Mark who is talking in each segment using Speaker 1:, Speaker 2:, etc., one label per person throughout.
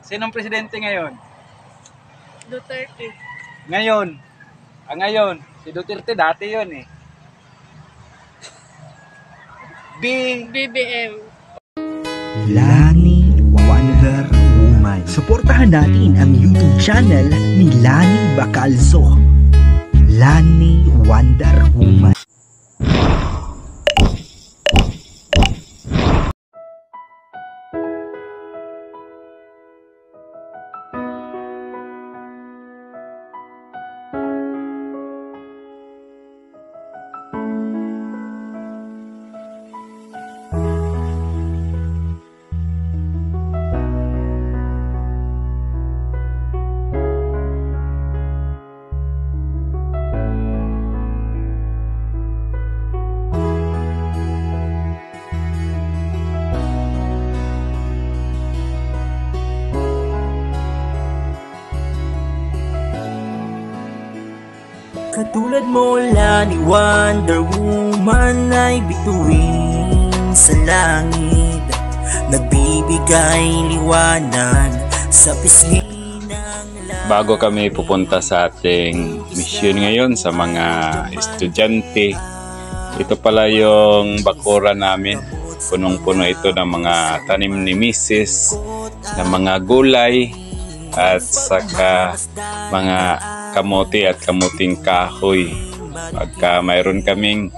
Speaker 1: Sinong presidente ngayon?
Speaker 2: Duterte.
Speaker 1: Ngayon. Ngayon. Si Duterte dati yun eh.
Speaker 2: BBM.
Speaker 3: Lani Wonder Woman. Suportahan natin ang YouTube channel ni Lani Bacalzo. Lani Wonder Woman. Katulad mo Lani Wonder Woman ay bituin sa langit, nagbibigay liwanag sa pisngi ng langit.
Speaker 4: Bago kami pupunta sa ating mission ngayon sa mga estudyante, ito pala yung bakura namin. Punong-puno ito ng mga tanim ni Mrs., ng mga gulay at saka mga kamote at kamuting kahoy. Pagka mayroon kaming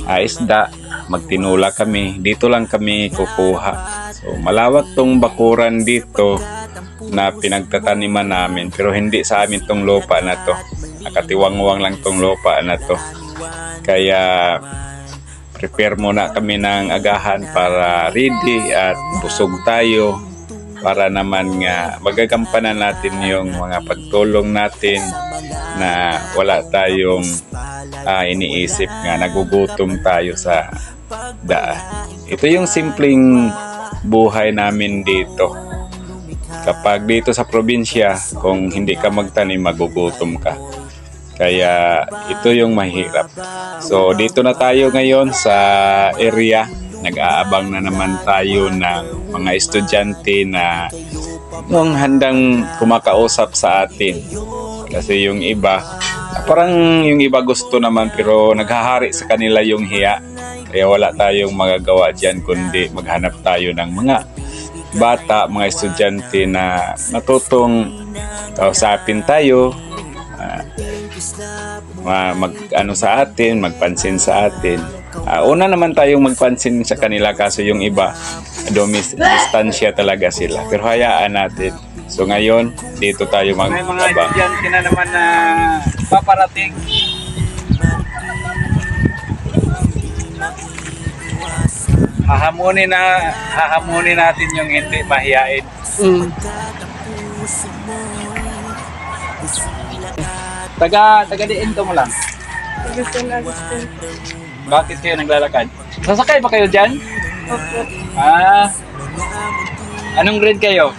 Speaker 4: isda, magtinula kami, dito lang kami kukuha. So malawak tong bakuran dito na pinagtataniman namin, pero hindi sa amin tong lupa na to. Nakatiwang-wang lang tong lupa na to. Kaya prepare muna kami ng agahan para ready at busog tayo, para naman nga magagampanan natin yung mga pagtulong natin na wala tayong iniisip nga nagugutom tayo sa daan. Ito yung simpleng buhay namin dito. Kapag dito sa probinsya, kung hindi ka magtanim, magugutom ka. Kaya ito yung mahirap. So dito na tayo ngayon sa area. Nag-aabang na naman tayo ng mga estudyante na yung handang kumakausap sa atin. Kasi yung iba, parang yung iba gusto naman pero naghahari sa kanila yung hiya. Kaya wala tayong magagawa dyan kundi maghanap tayo ng mga bata, mga estudyante na natutong kausapin tayo, sa atin, magpansin sa atin. Una naman tayong magpansin sa kanila kasi yung iba distansya talaga sila, pero hayaan natin. So ngayon dito tayo
Speaker 1: May mga estudyante na naman na paparating. Hahamunin natin yung hindi mahiyain. Taga diin to mo lang.
Speaker 2: Agustin.
Speaker 1: Bakit kayo naglalakad? Sasakay ba kayo dyan?
Speaker 2: Opo.
Speaker 1: Anong grade kayo?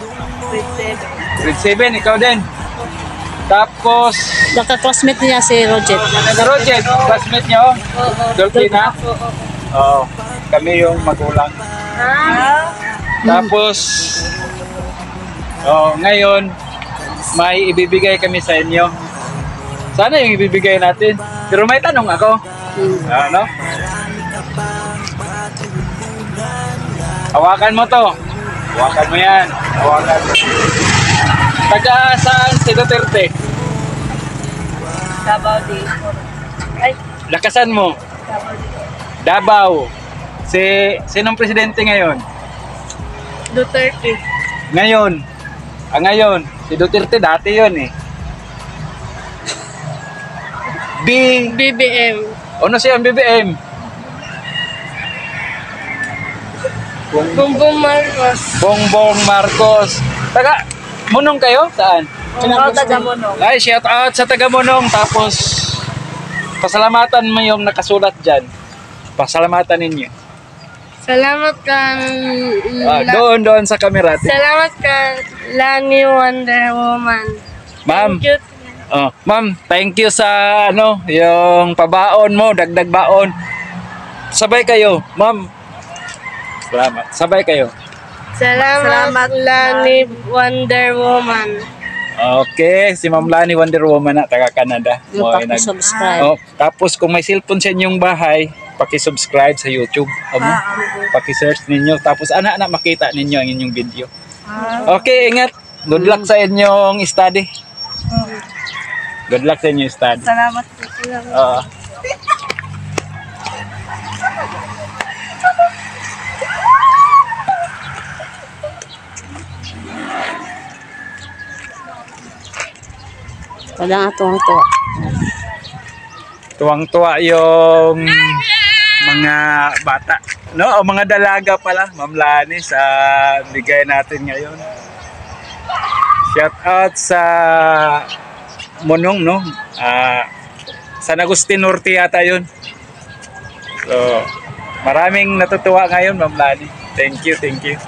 Speaker 2: Grade 7.
Speaker 1: Grade 7, ikaw din. Tapos,
Speaker 2: Naka-classmate niya si Roger.
Speaker 1: Roger, classmate nyo?
Speaker 2: Oo.
Speaker 1: Dolphina? Oo. Kami yung magulang. Tapos, ngayon, may ibibigay kami sa inyo. Sana yung ibibigay natin. Pero may tanong ako. Ano? Hawakan mo to. Hawakan mo yan. Hawakan mo. Taga saan si Duterte?
Speaker 2: Davao de. Ay,
Speaker 1: Lakasan mo. Davao. Sinong presidente ngayon?
Speaker 2: Duterte.
Speaker 1: Ngayon. Ngayon. Si Duterte dati yun eh.
Speaker 2: BBM.
Speaker 1: Ano siya ang BBM?
Speaker 2: Bongbong Marcos.
Speaker 1: Bongbong Marcos. Taga Munong kayo? Saan?
Speaker 2: Taga-Munong.
Speaker 1: Ay, shout out sa Taga-Munong. Tapos, pasalamatan mo yung nakasulat dyan. Pasalamatan ninyo.
Speaker 2: Salamat ka.
Speaker 1: Doon sa camera.
Speaker 2: Salamat ka, Lani Wonder Woman.
Speaker 1: Ma'am.
Speaker 2: Thank you.
Speaker 1: Ma'am, thank you sa yung pabaon mo, dagdag baon. Sabay kayo, ma'am. Salamat. Sabay kayo.
Speaker 2: Salamat, Lani Wonder Woman.
Speaker 1: Okay, si Ma'am Lani Wonder Woman na taga Canada.
Speaker 5: Yung
Speaker 1: Mo ay
Speaker 5: subscribe.
Speaker 1: Oh, tapos kung may cellphone sa inyong bahay, paki-subscribe sa YouTube. Paki-search ninyo tapos ana makita ninyo ang inyong video. Okay, ingat. Good luck sa inyong study. Good luck sa inyong study.
Speaker 2: Salamat.
Speaker 1: Oo.
Speaker 5: Wala nga tuwang-tuwa.
Speaker 1: Tuwang-tuwa yung mga bata. No, o mga dalaga pala, Ma'am Lani, sa bigay natin ngayon. Shout out sa Monong, no? San Agustin Norte yata yun. So, maraming natutuwa ngayon, Ma'am Lani. Thank you, thank you.